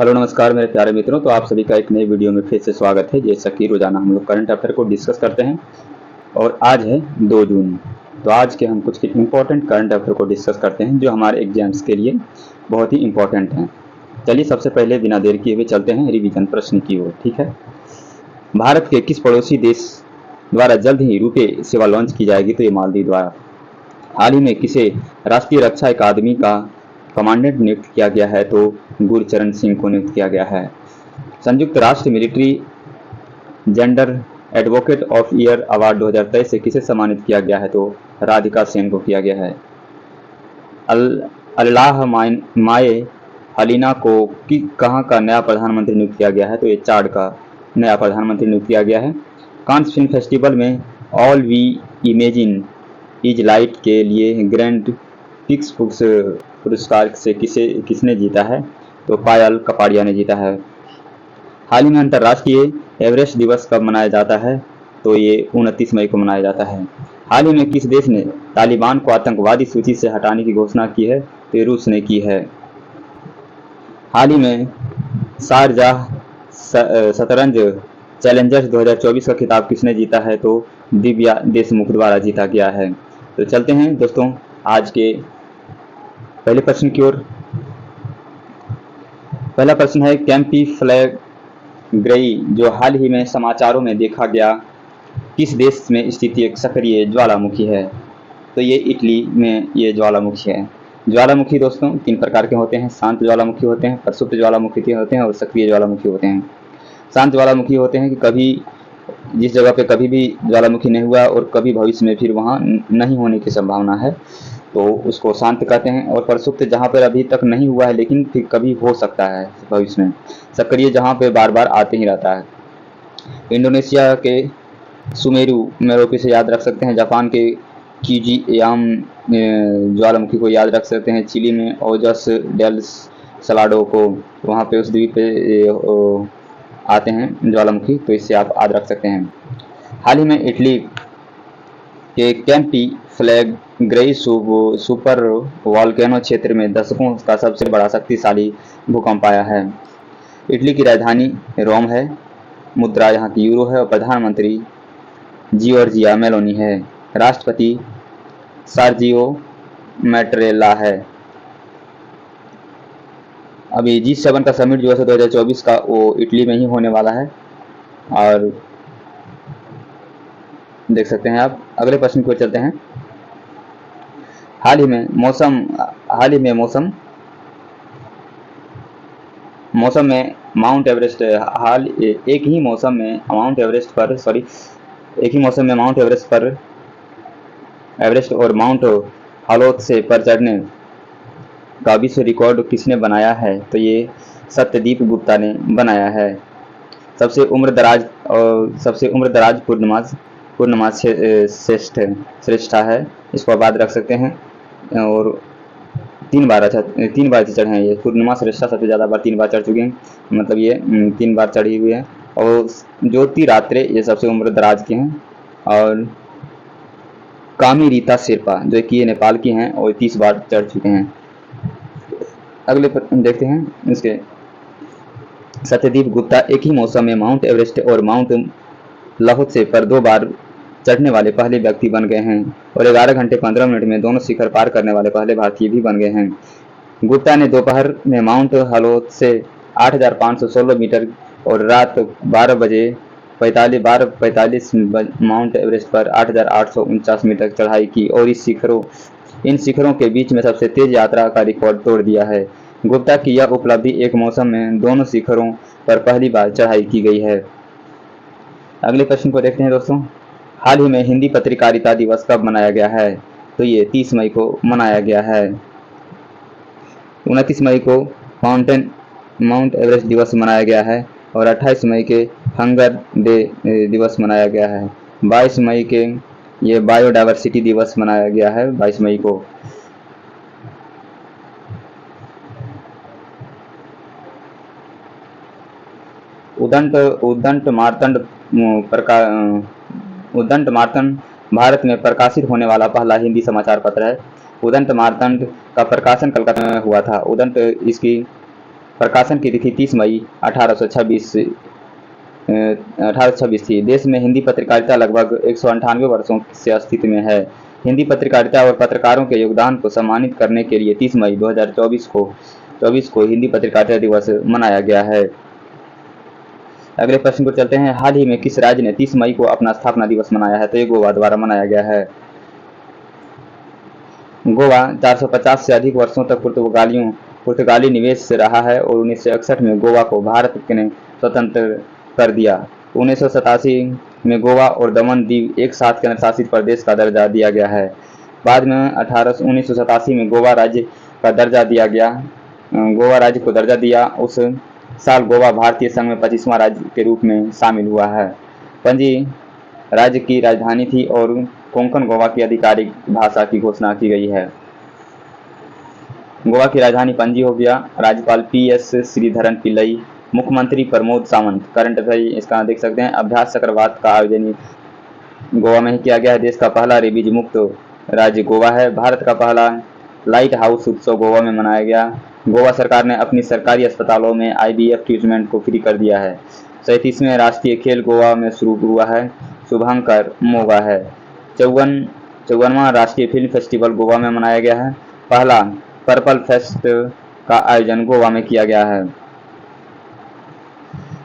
Hello नमस्कार मेरे प्यारे मित्रों। तो आप सभी का एक नए वीडियो में फिर से स्वागत है। जैसा कि रोजाना हम लोग करंट अफेयर को डिस्कस करते हैं और आज है 2 जून। तो आज के हम कुछ इम्पोर्टेंट करंट अफेयर को डिस्कस करते हैं जो हमारे एग्जाम्स के लिए बहुत ही इम्पोर्टेंट हैं। चलिए सबसे पहले बिना देर किए हुए चलते हैं रिवीजन प्रश्न की ओर। ठीक है, भारत के किस पड़ोसी देश द्वारा जल्द ही रुपे सेवा लॉन्च की जाएगी? तो ये मालदीव द्वारा। हाल ही में किसे राष्ट्रीय रक्षा अकादमी का कमांडेंट नियुक्त किया गया है? तो गुरचरण सिंह को नियुक्त किया गया है। संयुक्त राष्ट्र military gender advocate of year award 2023 से किसे सम्मानित किया गया है? तो राधिका सेन को किया गया है। अल्लाह माए हलीना को कहाँ का नया प्रधानमंत्री नियुक्त किया गया है? तो ये चाड का नया प्रधानमंत्री नियुक्त किया गया है। कांस फिल्म फेस्टिवल में all we imagine is light के लिए ग्रैंड पिक्स पुरस्कार से किसने जीता है? तो पायल कपाड़िया ने जीता है। हाल ही में अंतर्राष्ट्रीय एवरेस्ट दिवस कब मनाया जाता है? तो ये 29 मई को मनाया जाता है। हाल ही में किस देश ने तालिबान को आतंकवादी सूची से हटाने की घोषणा की है? तो रूस ने की है। हाल ही में शारजाह शतरंज चैलेंजर्स 2024 का खिताब किसने जीता है? तो दिव्या देशमुख द्वारा जीता गया है। तो चलते हैं दोस्तों आज के पहले प्रश्न की ओर। पहला प्रश्न है कैंपी फ्लैग ग्रई जो हाल ही में समाचारों में देखा गया किस देश में स्थित एक सक्रिय ज्वालामुखी है? तो ये इटली में ये ज्वालामुखी है। ज्वालामुखी दोस्तों 3 प्रकार के होते हैं। शांत ज्वालामुखी होते हैं, प्रसुप्त ज्वालामुखी होते हैं और सक्रिय ज्वालामुखी होते हैं। शांत ज्वालामुखी होते हैं कि कभी जिस जगह पे कभी भी ज्वालामुखी नहीं हुआ और कभी भविष्य में फिर वहाँ नहीं होने की संभावना है, तो उसको शांत कहते हैं। और प्रसुप्त जहाँ पर अभी तक नहीं हुआ है लेकिन फिर कभी हो सकता है भविष्य में। सक्रिय जहाँ पे बार बार आते ही रहता है। इंडोनेशिया के सुमेरु मेरोपी से याद रख सकते हैं। जापान के कीजीयाम ज्वालामुखी को याद रख सकते हैं। चिली में ओजस डेल सलाडो को, वहाँ पे उस द्वीप पे आते हैं ज्वालामुखी, तो इससे आप याद रख सकते हैं। हाल ही में इटली के कैंपी फ्लैग ग्रई सुपर वॉल्केनो क्षेत्र में दशकों का सबसे बड़ा शक्तिशाली भूकंप आया है। इटली की राजधानी रोम है, मुद्रा यहाँ की यूरो है और प्रधानमंत्री जियोर्जिया मेलोनी है। राष्ट्रपति सर्जियो मैट्रेला है। अभी G7 का समिट जो है 2024 का वो इटली में ही होने वाला है और देख सकते हैं आप। अगले प्रश्न की ओर चलते हैं। हाल ही में मौसम में माउंट एवरेस्ट एक ही मौसम में माउंट एवरेस्ट पर एवरेस्ट और माउंट हालोत्से पर चढ़ने का विश्व रिकॉर्ड किसने बनाया है? तो ये सत्यदीप गुप्ता ने बनाया है। सबसे उम्र दराज पूर्णमास श्रेष्ठा है, इसको आप याद रख सकते हैं। और 3 बार चढ़े हैं ये। पूर्णिमा श्रेष्ठा सबसे ज़्यादा बार 3 बार चढ़ चुके हैं, मतलब ये 3 बार चढ़ी हुई है। और ज्योति रात्रे ये सबसे उम्र दराज के हैं। और कामी रीता शेरपा जो कि ये नेपाल की हैं और 30 बार चढ़ चुके हैं। अगले देखते हैं इसके। सत्यदीप गुप्ता एक ही मौसम में माउंट एवरेस्ट और माउंट लाहोत्से पर 2 बार चढ़ने वाले पहले व्यक्ति बन गए हैं और 11 घंटे 15 मिनट में दोनों शिखर पार करने वाले पहले भारतीय भी बन गए हैं। गुप्ता ने दोपहर में माउंट हालोत्से 8,516 मीटर और रात 12:45 माउंट एवरेस्ट पर 8,849 मीटर चढ़ाई की और इन शिखरों के बीच में सबसे तेज यात्रा का रिकॉर्ड तोड़ दिया है। गुप्ता की यह उपलब्धि एक मौसम में दोनों शिखरों पर पहली बार चढ़ाई की गई है। अगले प्रश्न को देखते हैं दोस्तों। हाल ही में हिंदी पत्रकारिता दिवस कब मनाया गया है? तो ये 30 मई को मनाया गया है। 29 मई को माउंट एवरेस्ट दिवस मनाया गया है और 28 मई के हंगर डे दिवस मनाया गया है। 22 मई के ये बायोडायवर्सिटी दिवस मनाया गया है 22 मई को। उदंत मार्तंड भारत में प्रकाशित होने वाला पहला हिंदी समाचार पत्र है। उदंत मार्तंड का प्रकाशन कलकत्ता में हुआ था। उदंत इसकी प्रकाशन की तिथि 30 मई 1826 थी। देश में हिंदी पत्रकारिता लगभग 198 वर्षों से अस्तित्व में है। हिंदी पत्रकारिता और पत्रकारों के योगदान को सम्मानित करने के लिए 30 मई 2024 को हिंदी पत्रकारिता दिवस मनाया गया है। अगले प्रश्न को चलते हैं। हाल ही में किस राज्य ने 30 मई को अपना स्थापना दिवस मनाया है? तो ये गोवा द्वारा मनाया गया है। गोवा 450 से अधिक वर्षों तक पुर्तगाली निवेश से रहा है और 1961 में गोवा को भारत ने स्वतंत्र कर दिया। 1987 में गोवा और दमन दीव एक साथ केंद्र शासित प्रदेश का दर्जा दिया गया है। बाद में 1987 में गोवा राज्य को दर्जा दिया। उस साल गोवा भारतीय संघ में 25वां राज्य के रूप में शामिल हुआ है। पणजी राज्य की राजधानी थी और कोंकण गोवा की आधिकारिक भाषा की घोषणा की गई है। गोवा की राजधानी पणजी हो गया। राज्यपाल PS श्रीधरन पिल्लई, मुख्यमंत्री प्रमोद सावंत। करंट अफेयर इसका देख सकते हैं। अभ्यास चक्रवात का आयोजन गोवा में ही किया गया है। देश का पहला रेबीज मुक्त राज्य गोवा है। भारत का पहला लाइट हाउस उत्सव गोवा में मनाया गया। गोवा सरकार ने अपनी सरकारी अस्पतालों में IVF ट्रीटमेंट को फ्री कर दिया है। 37वें राष्ट्रीय खेल गोवा में शुरू हुआ है। शुभंकर मोगा है। 54वां राष्ट्रीय फिल्म फेस्टिवल गोवा में मनाया गया है। पहला पर्पल फेस्ट का आयोजन गोवा में किया गया है।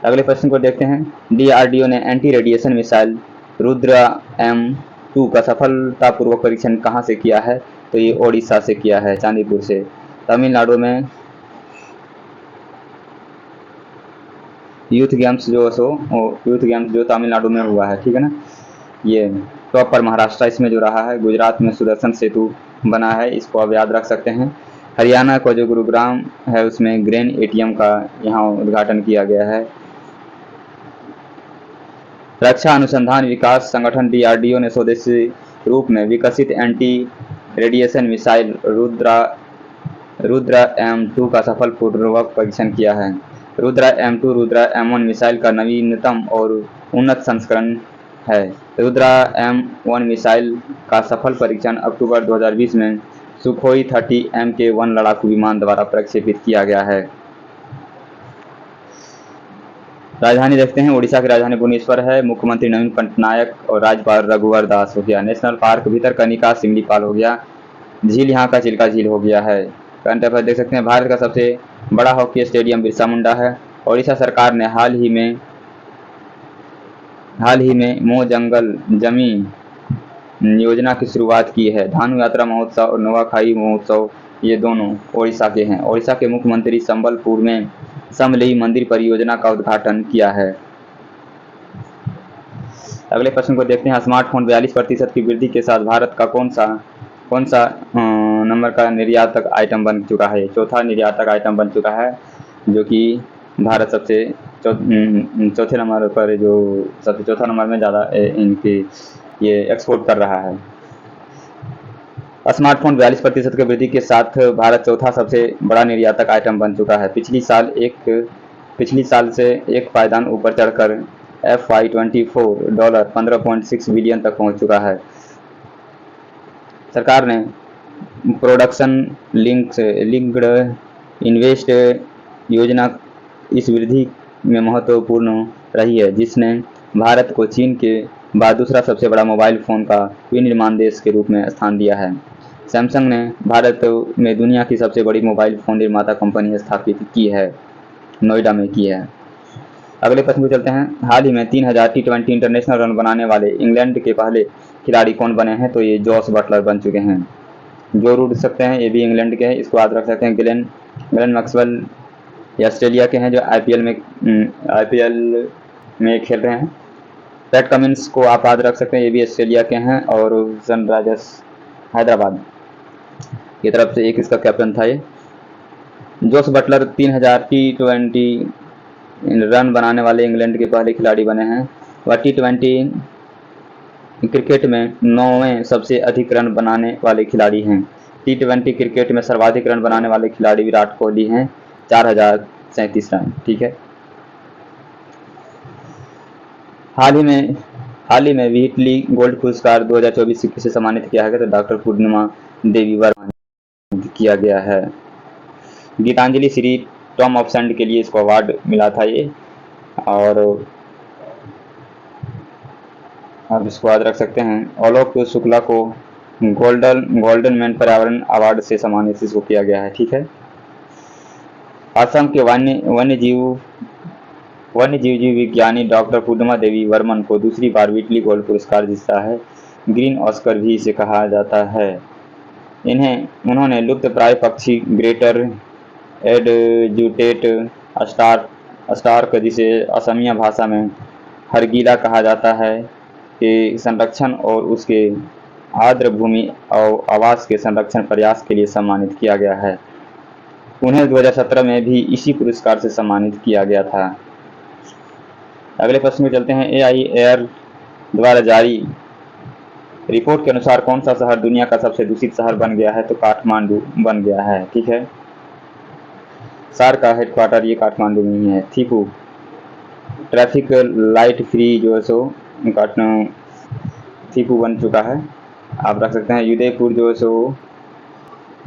अगले प्रश्न को देखते हैं। DRDO ने anti radiation missile Rudra M2 का सफलतापूर्वक परीक्षण कहां से किया है? तो ये ओडिशा से किया है, चांदीपुर से। तमिलनाडु में यूथ गेम्स जो तमिलनाडु में हुआ है, ठीक है ना। ये प्रॉपर महाराष्ट्र इसमें जो रहा है। गुजरात में सुदर्शन सेतु बना है, इसको आप याद रख सकते हैं। हरियाणा का जो गुरुग्राम है उसमें ग्रेन ATM का यहाँ उद्घाटन किया गया है। रक्षा अनुसंधान विकास संगठन DRDO ने स्वदेशी रूप में विकसित anti radiation missile Rudra M2 का सफलतापूर्वक परीक्षण किया है। Rudra M2 Rudra M1 missile का नवीनतम और उन्नत संस्करण है। रुद्रा M1 मिसाइल का सफल परीक्षण अक्टूबर 2020 में सुखोई 30 MK1 लड़ाकू विमान द्वारा प्रक्षेपित किया गया है। राजधानी देखते हैं। ओडिशा की राजधानी भुवनेश्वर है। मुख्यमंत्री नवीन पटनायक और राज्यपाल रघुवर दास हो गया। नेशनल पार्क भितरकनिका सिमलीपाल हो गया। झील यहाँ का चिल्का झील हो गया है। करंट अफेयर देख सकते हैं। भारत का सबसे बड़ा हॉकी स्टेडियम बिरसा मुंडा है। ओडिशा सरकार ने हाल ही में मोह जंगल जमीन योजना की शुरुआत की है। धानु यात्रा महोत्सव और नवाखाई महोत्सव ये दोनों ओडिशा के हैं। ओडिशा के मुख्यमंत्री संबलपुर में समलेई मंदिर परियोजना का उद्घाटन किया है। अगले प्रश्न को देखते हैं। स्मार्टफोन 42% की वृद्धि के साथ भारत का कौन सा नंबर का निर्यातक आइटम बन चुका है? चौथा निर्यातक आइटम बन चुका है, जो कि भारत सबसे चौथे नंबर पर चौथा नंबर में ज़्यादा इनकी ये एक्सपोर्ट कर रहा है। स्मार्टफोन 42% की वृद्धि के साथ भारत चौथा सबसे बड़ा निर्यातक आइटम बन चुका है। पिछली साल से एक पायदान ऊपर चढ़कर FY24 डॉलर 15.6 बिलियन तक पहुंच चुका है। सरकार ने प्रोडक्शन लिंक्ड इन्वेस्ट योजना इस वृद्धि में महत्वपूर्ण रही है, जिसने भारत को चीन के बाद दूसरा सबसे बड़ा मोबाइल फ़ोन का विनिर्माण देश के रूप में स्थान दिया है। सैमसंग ने भारत में दुनिया की सबसे बड़ी मोबाइल फ़ोन निर्माता कंपनी स्थापित की है, नोएडा में की है। अगले प्रश्न को चलते हैं। हाल ही में 3000 T20 इंटरनेशनल रन बनाने वाले इंग्लैंड के पहले खिलाड़ी कौन बने हैं? तो ये जॉस बटलर बन चुके हैं। जो रूट सकते हैं, ये भी इंग्लैंड के हैं, इसको याद रख सकते हैं। ग्लेन मैक्सवेल ये ऑस्ट्रेलिया के हैं, जो IPL में खेल रहे हैं। पैट कमिंस को आप याद रख सकते हैं, ये भी ऑस्ट्रेलिया के हैं और सनराइजर्स हैदराबाद की तरफ से एक इसका कैप्टन था। ये जोस बटलर 3000 T20 रन बनाने वाले इंग्लैंड के पहले खिलाड़ी बने हैं। वह T20 क्रिकेट में 9वें सबसे अधिक रन बनाने वाले खिलाड़ी हैं। T20 क्रिकेट में सर्वाधिक रन बनाने वाले खिलाड़ी विराट कोहली हैं, 4037 रन। ठीक है। हाल ही में व्हीटली गोल्ड पुरस्कार 2024 से सम्मानित किया गया, तो डॉक्टर पूर्णिमा देवी वर्मा किया गया है। Geetanjali Shree tomb of sand के लिए इसको अवार्ड मिला था ये, और आप इसको याद रख सकते हैं। आलोक शुक्ला को गोल्डन मैन पर्यावरण अवार्ड से सम्मानित इसको किया गया है। ठीक है। असम के वन्य जीव विज्ञानी डॉक्टर पूर्णिमा देवी वर्मन को दूसरी बार व्हिटली गोल्ड पुरस्कार जीता है। ग्रीन ऑस्कर भी इसे कहा जाता है। उन्होंने लुप्त प्राय पक्षी ग्रेटर एडजुटेट स्टार्क, जिसे असमिया भाषा में हरगिला कहा जाता है, के संरक्षण और उसके आर्द्र भूमि और आवास के संरक्षण प्रयास के लिए सम्मानित किया गया है। उन्हें 2017 में भी इसी पुरस्कार से सम्मानित किया गया था। अगले प्रश्न में चलते हैं। AIAR द्वारा जारी रिपोर्ट के अनुसार कौन सा शहर दुनिया का सबसे दूषित शहर बन गया है? तो काठमांडू बन गया है। ठीक है। सार का हेडक्वार्टर ये काठमांडू में ही है। थिपू ट्रैफिक लाइट फ्री जो है सो थिपू बन चुका है। आप रख सकते हैं। उदयपुर जो है सो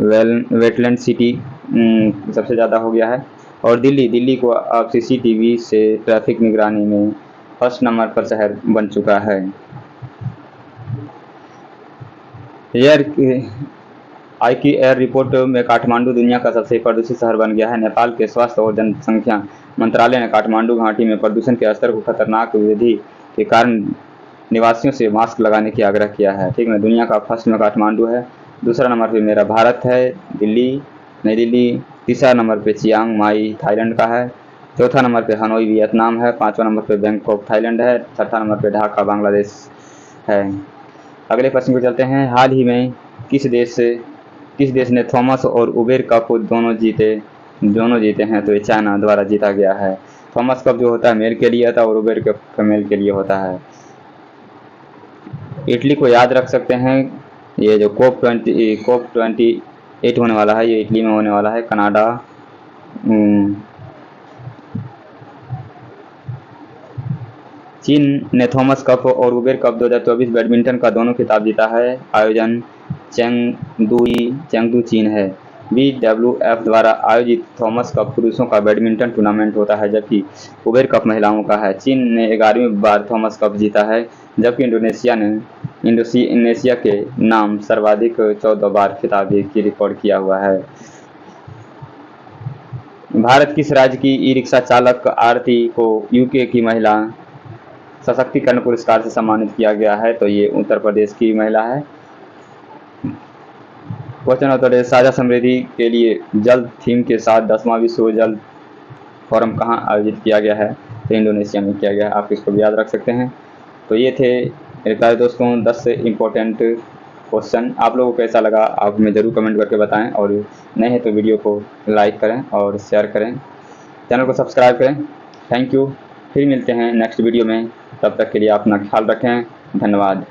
वेटलैंड सिटी सबसे ज़्यादा हो गया है। और दिल्ली को अब CCTV से ट्रैफिक निगरानी में फर्स्ट नंबर पर शहर बन चुका है। IQAir रिपोर्ट में काठमांडू दुनिया का सबसे प्रदूषित शहर बन गया है। नेपाल के स्वास्थ्य और जनसंख्या मंत्रालय ने काठमांडू घाटी में प्रदूषण के स्तर को खतरनाक वृद्धि के कारण निवासियों से मास्क लगाने की आग्रह किया है। ठीक है। दुनिया का फर्स्ट में काठमांडू है। दूसरा नंबर पे मेरा भारत है, नई दिल्ली। तीसरा नंबर पे चियांग माई थाईलैंड का है। चौथा नंबर पे हनोई वियतनाम है। पांचवा नंबर पे बैंकॉक थाईलैंड है। छठा नंबर पे ढाका बांग्लादेश है। अगले प्रश्न को चलते हैं। हाल ही में किस देश ने थॉमस और उबेर कप दोनों जीते हैं? तो ये चाइना द्वारा जीता गया है। थॉमस कप जो होता है मेल के लिए होता है और उबेर कप फीमेल के लिए होता है। इटली को याद रख सकते हैं। ये जो COP28 होने वाला है, ये इटली में होने वाला है। कनाडा चीन ने थॉमस कप और उबेर कप 2024 बैडमिंटन का दोनों खिताब जीता है। आयोजन चेंगडू चीन है। BWF द्वारा आयोजित थॉमस कप पुरुषों का बैडमिंटन टूर्नामेंट होता है, जबकि उबेर कप महिलाओं का है। चीन ने 11वीं बार थॉमस कप जीता है, जबकि इंडोनेशिया के नाम सर्वाधिक 14 बार खिताब की रिकॉर्ड किया हुआ है। भारत किस राज्य की ई-रिक्शा चालक आरती को UK की महिला सशक्तिकरण पुरस्कार से सम्मानित किया गया है? तो ये उत्तर प्रदेश की महिला है। क्वेश्चन उत्तर साझा समृद्धि के लिए जल थीम के साथ 10वां विश्व जल फोरम कहाँ आयोजित किया गया है? तो इंडोनेशिया में किया गया है। आप इसको भी याद रख सकते हैं। तो ये थे मेरे प्यारे दोस्तों 10 इम्पोर्टेंट क्वेश्चन। आप लोगों को कैसा लगा आप हमें ज़रूर कमेंट करके बताएं, और नए हैं तो वीडियो को लाइक करें और शेयर करें, चैनल को सब्सक्राइब करें। Thank you. फिर मिलते हैं नेक्स्ट वीडियो में। तब तक के लिए अपना ख्याल रखें। धन्यवाद।